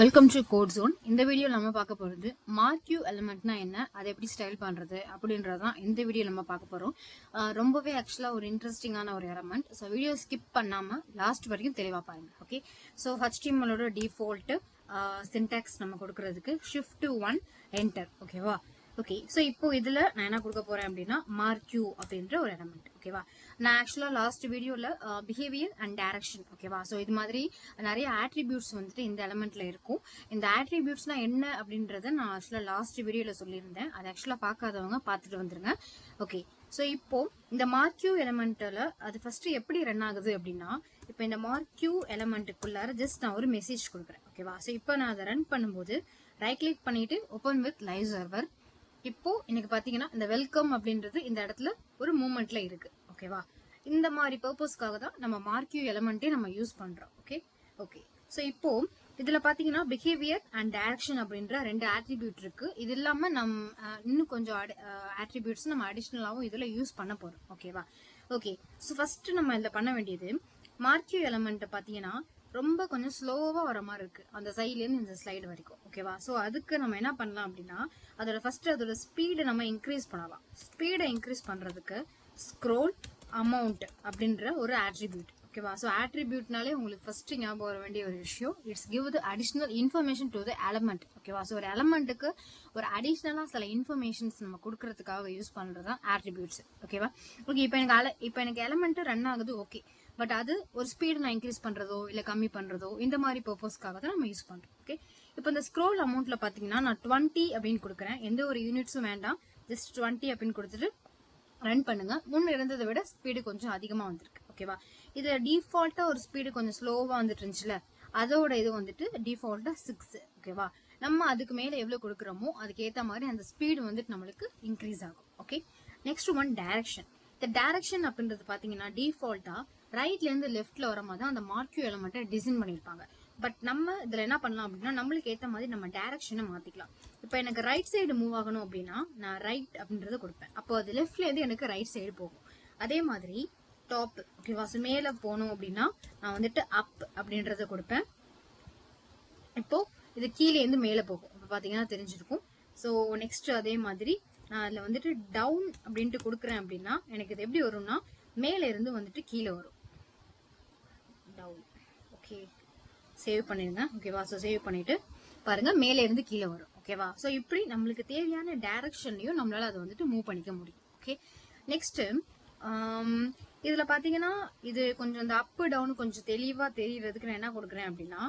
Welcome to code zone. இந்த video நம்ம பார்க்க போகிறது மார்க்யூ எலிமெண்ட்னா என்ன, அதை எப்படி ஸ்டைல் பண்ணுறது அப்படின்றதான் இந்த வீடியோ நம்ம பார்க்க போகிறோம். ரொம்பவே ஆக்சுவலாக ஒரு இன்ட்ரெஸ்டிங்கான ஒரு எலிமெண்ட். ஸோ வீடியோ ஸ்கிப் பண்ணாமல் லாஸ்ட் வரைக்கும் தெளிவாக பாருங்கள். Okay, so HTML default syntax நம்ம கொடுக்கறதுக்கு ஷிஃப்ட் 1 என்டர். ஓகேவா? ஓகே, ஸோ இப்போ இதில் நான் என்ன கொடுக்க போகிறேன் அப்படின்னா மார்க்யூ அப்படின்ற ஒரு எலிமெண்ட். ஓகேவா? நான் ஆக்சுவலாக லாஸ்ட் வீடியோவில் பிஹேவியர் அண்ட் டைரக்ஷன். ஓகேவா? ஸோ இது மாதிரி நிறைய ஆட்ரிபியூட்ஸ் வந்துட்டு இந்த எலிமெண்ட்ல இருக்கும். இந்த ஆட்ரிபியூட்ஸ்னா என்ன அப்படின்றத நான் ஆக்சுவலாக லாஸ்ட் வீடியோவில் சொல்லியிருந்தேன். அதை ஆக்சுவலாக பார்க்காதவங்க பார்த்துட்டு வந்துருங்க. ஓகே, ஸோ இப்போ இந்த மார்க்யூ எலிமெண்ட்டில் அது ஃபர்ஸ்ட் எப்படி ரன் ஆகுது அப்படின்னா, இப்போ இந்த மார்க்யூ எலிமெண்ட்டுக்குள்ளார ஜஸ்ட் நான் ஒரு மெசேஜ் கொடுக்குறேன். ஓகேவா? ஸோ இப்போ நான் அதை ரன் பண்ணும்போது ரைட் கிளிக் பண்ணிட்டு ஓப்பன் வித் லைவ் சர்வர். இப்போ எனக்கு பாத்தீங்கன்னா இந்த வெல்கம் அப்படின்றது இந்த இடத்துல ஒரு மூமெண்ட்ல இருக்கு. ஓகேவா? இந்த மாதிரி பர்பஸ்க்காக தான் நம்ம மார்க்யூ எலிமெண்ட்டே நம்ம யூஸ் பண்றோம். ஓகே ஓகே, ஸோ இப்போ இதுல பாத்தீங்கன்னா பிஹேவியர் அண்ட் டைரக்ஷன் அப்படின்ற ரெண்டு ஆட்ரிபியூட் இருக்கு. இது இல்லாம நம்ம இன்னும் கொஞ்சம் ஆட்ரிபியூட்ஸ் நம்ம அடிஷ்னலாவும் இதுல யூஸ் பண்ண போறோம். ஓகேவா? ஓகே, ஸோ ஃபர்ஸ்ட் நம்ம இதுல பண்ண வேண்டியது மார்க்யூ எலிமெண்ட் பாத்தீங்கன்னா ரொம்ப கொஞ்சம் ஸ்லோவா வர மாதிரி இருக்கு அந்த சைட்லேருந்து இந்த ஸ்லைடு வரைக்கும். ஓகேவா? ஸோ அதுக்கு நம்ம என்ன பண்ணலாம் அப்படின்னா அதோட ஸ்பீடை நம்ம இன்க்ரீஸ் பண்ணலாம். ஸ்பீடை இன்க்ரீஸ் பண்றதுக்கு ஸ்க்ரோல் அமௌண்ட் அப்படின்ற ஒரு ஆட்ரிபியூட். ஓகேவா? ஸோ ஆட்ரிபியூட்னாலே உங்களுக்கு ஃபர்ஸ்ட் ஞாபகம் வர வேண்டிய ஒரு விஷயம், it's give the additional information to the element. ஓகேவா? ஸோ ஒரு எலமெண்ட்டுக்கு ஒரு அடிஷ்னலா சில இன்ஃபர்மேஷன்ஸ் நம்ம கொடுக்கறதுக்காக யூஸ் பண்றது தான் ஆட்ரிபியூட்ஸ். ஓகேவா? ஓகே, இப்போ எனக்கு எலமெண்ட் ரன் ஆகுது. ஓகே, பட் அது ஒரு ஸ்பீடு நான் இன்க்ரீஸ் பண்றதோ இல்ல கம்மி பண்றதோ இந்த மாதிரி பர்பஸ்க்காக தான் நம்ம யூஸ் பண்றோம். ஓகே, இப்போ இந்த ஸ்க்ரோல் அமௌண்ட்ல பாத்தீங்கன்னா நான் 20 அப்படின்னு கொடுக்குறேன். எந்த ஒரு யூனிட்ஸும் வேண்டாம், ஜஸ்ட் 20 அப்படின்னு கொடுத்துட்டு ரன் பண்ணுங்க. முன்ன இருந்ததை விட ஸ்பீடு கொஞ்சம் அதிகமா வந்திருக்கு. ஓகேவா? இதுல டிஃபால்ட்டா ஒரு ஸ்பீடு கொஞ்சம் ஸ்லோவா வந்துட்டு இருந்துச்சுல, அதோட இது வந்துட்டு டிஃபால்ட்டா 6. ஓகேவா? நம்ம அதுக்கு மேல எவ்வளவு கொடுக்குறோமோ அதுக்கு ஏத்த மாதிரி அந்த ஸ்பீடு வந்துட்டு நம்மளுக்கு இன்க்ரீஸ் ஆகும். Okay, next one direction. இந்த டைரக்ஷன் அப்படின்றது பாத்தீங்கன்னா டிஃபால்ட்டா ரைட்ல இருந்து லெஃப்ட்ல வர மாதிரி தான் அந்த மார்க்யூ எலிமெண்ட்டை டிசைன் பண்ணிருப்பாங்க. பட் நம்ம இதுல என்ன பண்ணலாம் அப்படின்னா நம்மளுக்கு ஏத்த மாதிரி நம்ம டைரக்ஷனை மாத்திக்கலாம். இப்போ எனக்கு ரைட் சைடு மூவ் ஆகணும் அப்படின்னா நான் ரைட் அப்படின்றத கொடுப்பேன். அப்போ அது லெஃப்ட்ல இருந்து எனக்கு ரைட் சைடு போகும். அதே மாதிரி டாப். ஓகேவா? ஸோ மேல போகணும் அப்படின்னா நான் வந்துட்டு அப் அப்படின்றத கொடுப்பேன். இப்போ இது கீழே இருந்து மேல போகும். இப்போ பாத்தீங்கன்னா தெரிஞ்சிருக்கும். ஸோ நெக்ஸ்ட் அதே மாதிரி நான் அதுல வந்துட்டு டவுன் அப்படின்ட்டு கொடுக்குறேன் அப்படின்னா எனக்கு இது எப்படி வரும்னா மேல இருந்து வந்துட்டு கீழே வரும். டவுன். ஓகே, சேவ் பண்ணிருங்க. ஓகேவா? ஸோ சேவ் பண்ணிட்டு பாருங்க மேல இருந்து கீழே வரும். ஓகேவா? ஸோ இப்படி நம்மளுக்கு தேவையான டைரக்ஷன்லயும் நம்மளால அதை வந்துட்டு மூவ் பண்ணிக்க முடியும். ஓகே, நெக்ஸ்ட் இதுல பாத்தீங்கன்னா இது கொஞ்சம் இந்த அப் டவுன் கொஞ்சம் தெளிவா தெரியறதுக்கு நான் என்ன கொடுக்குறேன் அப்படின்னா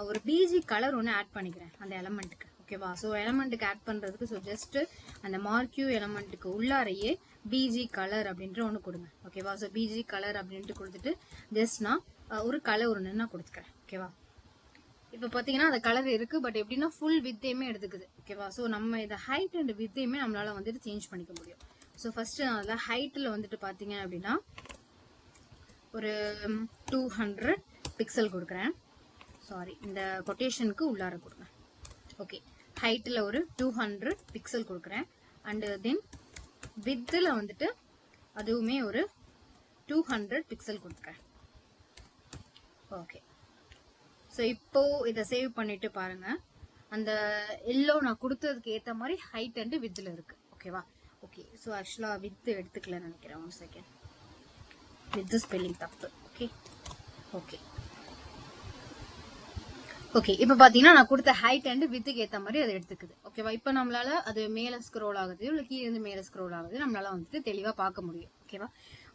ஒரு பிஜி கலர் ஒன்று ஆட் பண்ணிக்கிறேன் அந்த எலமெண்ட்டுக்கு. ஓகேவா? ஸோ எலமெண்ட்டுக்கு ஆட் பண்றதுக்கு ஸோ ஜஸ்ட் அந்த மார்க்யூ எலமெண்ட்டுக்கு உள்ளாரையே பிஜி கலர் அப்படின்ற ஒன்று கொடுங்க. ஓகேவா? ஸோ பிஜி கலர் அப்படின்ட்டு கொடுத்துட்டு ஜஸ்ட் நான் ஒரு கலர் ஒன்று நான் கொடுத்துக்கிறேன். ஓகேவா? இப்போ பார்த்தீங்கன்னா அந்த கலர் இருக்கு, பட் எப்படின்னா ஃபுல் வித்தையுமே எடுத்துக்குது. ஓகேவா? ஸோ நம்ம இதை ஹைட் அண்ட் வித்தையுமே நம்மளால வந்துட்டு சேஞ்ச் பண்ணிக்க முடியும். ஸோ ஃபர்ஸ்ட் நான் அதில் ஹைட்டில் வந்துட்டு பார்த்தீங்க அப்படின்னா ஒரு 200 பிக்சல் கொடுக்குறேன். சாரி, இந்த கொட்டேஷனுக்கு உள்ளார கொடுங்க. ஓகே, ஹைட்டில் ஒரு 200 பிக்சல் கொடுக்குறேன். அண்ட் தென் வித்தில் வந்துட்டு அதுவுமே ஒரு 200 பிக்சல் கொடுக்குறேன். ஓகே, ஸோ இப்போ இதை சேவ் பண்ணிட்டு பாருங்க அந்த எல்லோ நான் கொடுத்ததுக்கு ஏற்ற மாதிரி ஹைட் அண்ட் வித்தில் இருக்கு. ஓகேவா? ஓகே, ஸோ ஆக்சுவலாக வித் எடுத்துக்கலன்னு நினைக்கிறேன். 1 செகண்ட், வித் ஸ்பெல்லிங் தப்பு. ஓகே ஓகே ஓகே, இப்போ பார்த்தீங்கன்னா நான் கொடுத்த ஹைட் அண்ட் வித்துக்கு ஏற்ற மாதிரி அதை எடுத்துக்குது. ஓகேவா? இப்போ நம்மளால அது மேலே ஸ்க்ரோல் ஆகுது இல்லை கீழே இருந்து மேலே ஸ்க்ரோல் ஆகுது நம்மளால வந்துட்டு தெளிவாக பார்க்க முடியும். ஓகேவா?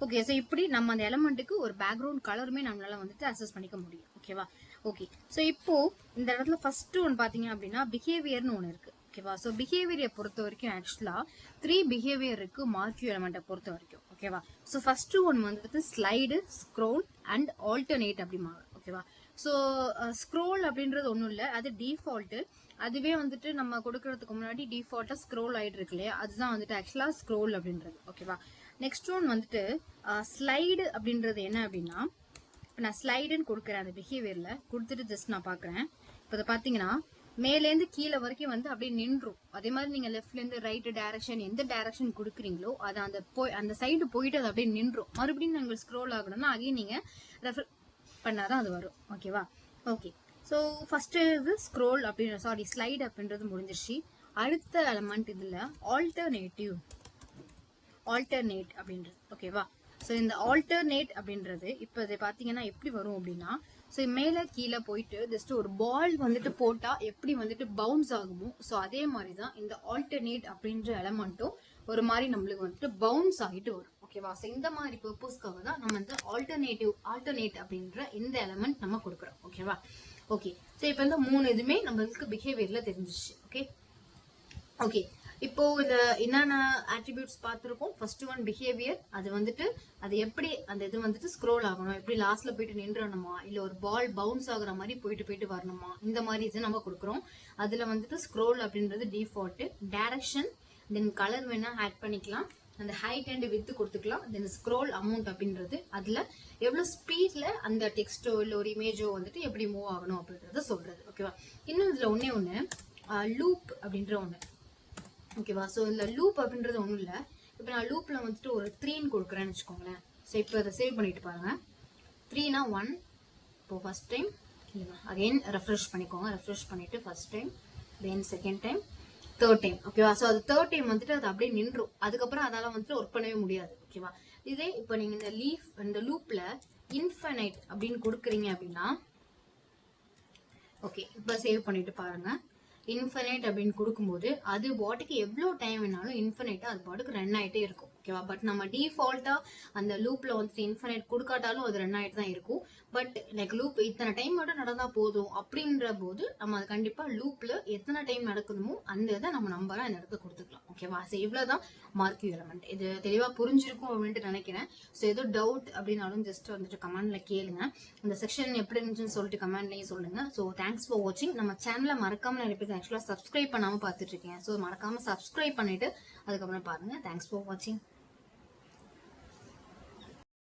ஓகே, ஸோ இப்படி நம்ம அந்த எலமெண்ட்டுக்கு ஒரு பேக்ரவுண்ட் கலருமே நம்மளால வந்துட்டு அக்சஸ் பண்ணிக்க முடியும். ஓகேவா? ஓகே, ஸோ இப்போ இந்த இடத்துல ஃபர்ஸ்ட் ஒன்று பார்த்தீங்க அப்படின்னா பிஹேவியர்னு ஒன்று இருக்கு. ஓகேவா? ஸோ பிஹேவியரை பொறுத்த வரைக்கும் ஆக்சுவலா 3 பிஹேவியர் இருக்கு மார்க்யூ எலமெண்ட்டை பொறுத்த வரைக்கும். ஓகேவா? ஸோ ஃபர்ஸ்ட் ஒன் வந்துட்டு ஸ்லைடு, ஸ்க்ரோல் அண்ட் ஆல்டர்னேட் அப்படிமாங்க. ஓகேவா? ஸோ ஸ்க்ரோல் அப்படின்றது ஒன்றும் இல்லை, அது டிஃபால்ட்டு. அதுவே வந்துட்டு நம்ம கொடுக்கறதுக்கு முன்னாடி டிஃபால்ட்டா ஸ்க்ரோல் ஆயிட்டு இருக்கு இல்லையா, அதுதான் வந்துட்டு ஆக்சுவலா ஸ்க்ரோல் அப்படின்றது. ஓகேவா? நெக்ஸ்ட் ஒன் வந்துட்டு ஸ்லைடு அப்படின்றது என்ன அப்படின்னா இப்போ நான் ஸ்லைடுன்னு கொடுக்குறேன் அந்த பிஹேவியர்ல கொடுத்துட்டு ஜஸ்ட் நான் பார்க்குறேன். இப்போ அதை பார்த்தீங்கன்னா மேலேருந்து கீழே வரைக்கும் வந்து அப்படியே நின்றும். அதே மாதிரி நீங்க லெஃப்ட்ல இருந்து ரைட் டைரக்ஷன் எந்த டைரக்ஷன் கொடுக்குறீங்களோ அது அந்த சைடு போயிட்டு அது அப்படியே நின்றும். மறுபடியும் நாங்கள் ஸ்க்ரோல் ஆகணும்னா அகைன் நீங்க ரெஃபர் பண்ணாதான் அது வரும். ஓகேவா? ஓகே, ஸோ ஸோ ஃபர்ஸ்ட் இது ஸ்க்ரோல் அப்படின்ற ஸ்லைட் அப்படின்றது முடிஞ்சிருச்சு. அடுத்த எலமெண்ட் இதுல ஆல்டர்னேட் அப்படின்றது. ஓகேவா? ஸோ இந்த ஆல்டர்னேட் அப்படின்றது இப்போ இதை பார்த்தீங்கன்னா எப்படி வரும் அப்படின்னா, ஸோ மேலே கீழே போயிட்டு ஜஸ்ட் ஒரு பால் வந்துட்டு போட்டால் எப்படி வந்துட்டு பவுன்ஸ் ஆகுமோ, ஸோ அதே மாதிரி தான் இந்த ஆல்டர்னேட் அப்படின்ற எலமெண்ட்டும் ஒரு மாதிரி நம்மளுக்கு வந்துட்டு பவுன்ஸ் ஆகிட்டு வரும். ஓகேவா? ஸோ இந்த மாதிரி பர்பஸ்க்காக தான் நம்ம வந்து ஆல்டர்னேட் அப்படின்ற இந்த எலமெண்ட் நம்ம கொடுக்குறோம். ஓகேவா? ஓகே. ஸோ இப்போ இந்த 3 இதுவுமே நம்மளுக்கு பிஹேவியர்ல தெரிஞ்சிச்சு. ஓகே. இப்போ இந்த என்னென்ன ஆட்ரிபியூட்ஸ் பார்த்துருக்கோம். First one behaviour. அது வந்துட்டு அது எப்படி அந்த இது வந்துட்டு ஸ்க்ரோல் ஆகணும், எப்படி லாஸ்ட்ல போயிட்டு நின்றணுமா, இல்ல ஒரு பால் பவுன்ஸ் ஆகுற மாதிரி போயிட்டு வரணுமா, இந்த மாதிரி இது நம்ம கொடுக்குறோம். அதுல வந்துட்டு ஸ்க்ரோல் அப்படின்றது டிஃபால்ட். டைரக்ஷன், தென் கலர் வேணா ஆட் பண்ணிக்கலாம், அந்த ஹைட் அண்ட் வித் கொடுத்துக்கலாம். தென் ஸ்க்ரோல் அமௌண்ட் அப்படின்றது அதுல எவ்வளவு ஸ்பீட்ல அந்த டெக்ஸ்டோ இல்ல ஒரு இமேஜோ வந்துட்டு எப்படி மூவ் ஆகணும் அப்படின்றத சொல்றது. ஓகேவா? இன்னும் இதுல ஒண்ணு லூப் அப்படின்ற ஒண்ணு. ஓகேவா? ஸோ இந்த லூப் அப்படின்றது ஒன்றும் இல்லை. இப்போ நான் லூப்ல வந்துட்டு ஒரு 3 கொடுக்குறேன்னு வச்சுக்கோங்களேன். ஸோ இப்போ அதை சேவ் பண்ணிட்டு பாருங்க. 3னா 1. இப்போ ஃபர்ஸ்ட் டைம் அகைன் ரெஃப்ரெஷ் பண்ணிக்கோங்க. ரெஃப்ரெஷ் பண்ணிட்டு first time, then second time, third time. ஓகேவா? ஸோ அது தேர்ட் டைம் வந்துட்டு அது அப்படியே நின்றும். அதுக்கப்புறம் அதால வந்துட்டு ஒர்க் பண்ணவே முடியாது. ஓகேவா? இதே இப்போ நீங்க இந்த லூப்ல இன்ஃபைனைட் அப்படின்னு கொடுக்குறீங்க அப்படின்னா, ஓகே இப்போ சேவ் பண்ணிட்டு பாருங்க. இன்ஃபினைட் அப்படின்னு கொடுக்கும்போது அது பாட்டுக்கு எவ்வளோ டைம் வேணாலும் இன்ஃபினைட்டா அது பாட்டுக்கு ரன் ஆகிட்டே இருக்கும். ஓகேவா? பட் நம்ம டிஃபால்ட்டா அந்த லூப்ல வந்துட்டு இன்ஃபினைட் கொடுக்காட்டாலும் அது ரன் ஆகிட்டு தான் இருக்கும். பட் லைக் லூப் இத்தனை டைம் மட்டும் நடந்தா போதும் அப்படின்ற போது நம்ம அது கண்டிப்பா லூப்ல எத்தனை டைம் நடக்கணுமோ அந்த இதை நம்ம நம்பரா இந்த இடத்துல கொடுத்துக்கலாம். ஓகேவா? ஸோ இவ்வளவுதான் மார்க்யூ எலமெண்ட். இது தெளிவா புரிஞ்சிருக்கும் அப்படின்ட்டு நினைக்கிறேன். ஸோ ஏதோ டவுட் அப்படின்னாலும் ஜஸ்ட் வந்துட்டு கமெண்ட்ல கேளுங்க. இந்த செக்ஷன் எப்படி இருந்துச்சுன்னு சொல்லிட்டு கமெண்ட்லயும் சொல்லுங்க. ஸோ தேங்க்ஸ் ஃபார் வாட்சிங். நம்ம சேனலை மறக்காம நிறைய பேர் ஆக்சுவலா சப்ஸ்கிரைப் பண்ணாம பார்த்துட்டு இருக்கேன். ஸோ மறக்காம சப்ஸ்கிரைப் பண்ணிட்டு அதுக்கப்புறம் பாருங்க. தேங்க்ஸ் ஃபார் வாட்சிங்.